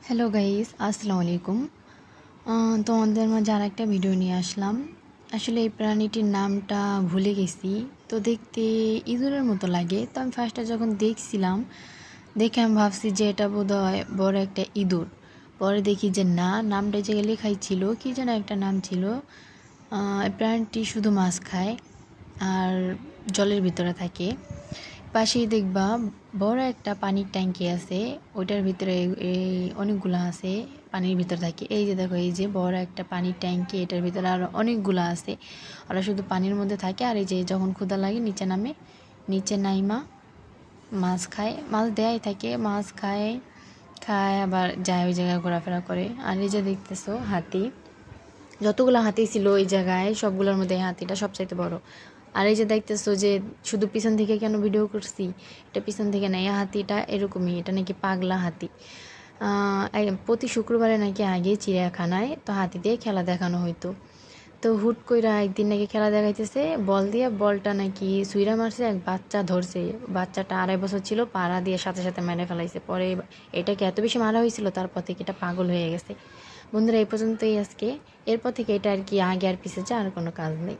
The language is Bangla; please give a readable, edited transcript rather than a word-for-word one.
হ্যালো গাইস, আসসালামু আলাইকুম। তোমাদের মাঝে আরেকটা ভিডিও নিয়ে আসলাম। আসলে এই প্রাণীটির নামটা ভুলে গেছি। তো দেখতে ইঁদুরের মতো লাগে। তো আমি ফার্স্টে যখন দেখছিলাম, দেখে আমি ভাবছি যে এটা বোধহয় বড় একটা ইঁদুর। পরে দেখি যে না, নামটা এই জায়গায় লেখাই ছিল, কী যেন একটা নাম ছিল। এই প্রাণীটি শুধু মাছ খায় আর জলের ভিতরে থাকে। পাশেই দেখবা বড় একটা পানির ট্যাঙ্কি আছে, ওইটার ভিতরে এই অনেকগুলো আছে, পানির ভিতর থাকে। এই যে দেখো, এই যে বড় একটা পানির ট্যাঙ্কি, এটার ভিতরে আরও অনেকগুলো আছে। ওরা শুধু পানির মধ্যে থাকে, আর এই যে যখন ক্ষুধা লাগে নিচে নামে, নিচে নাইমা মাছ খায়, মাছ দেয়াই থাকে, মাছ খায় খায় আবার যায় ওই জায়গায় ঘোরাফেরা করে। আর এই যে দেখতেছো হাতি, যতগুলো হাতি ছিল ওই জায়গায় সবগুলোর মধ্যে এই হাতিটা সবচাইতে বড়। আর এই যে দেখতেছো যে শুধু পিছন থেকে কেন ভিডিও করছি, এটা পিছন থেকে না, এই হাতিটা এরকমই, এটা নাকি পাগলা হাতি। প্রতি শুক্রবারে নাকি আগে চিড়িয়াখানায় তো হাতি দিয়ে খেলা দেখানো হইতো। তো হুট কইরা একদিন নাকি খেলা দেখাইতেছে, বল দিয়ে বলটা নাকি সুইরা মারছে, এক বাচ্চা ধরছে, বাচ্চাটা 2.5 বছর ছিল, পাড়া দিয়ে সাথে সাথে মেরে ফেলাইছে। পরে এটাকে এত বেশি মারা হয়েছিল, তারপর থেকে এটা পাগল হয়ে গেছে। বন্ধুরা, এই পর্যন্তই আজকে। এরপর থেকে এটা আর কি আগে আর পিছে যা, আর কোনো কাজ নেই।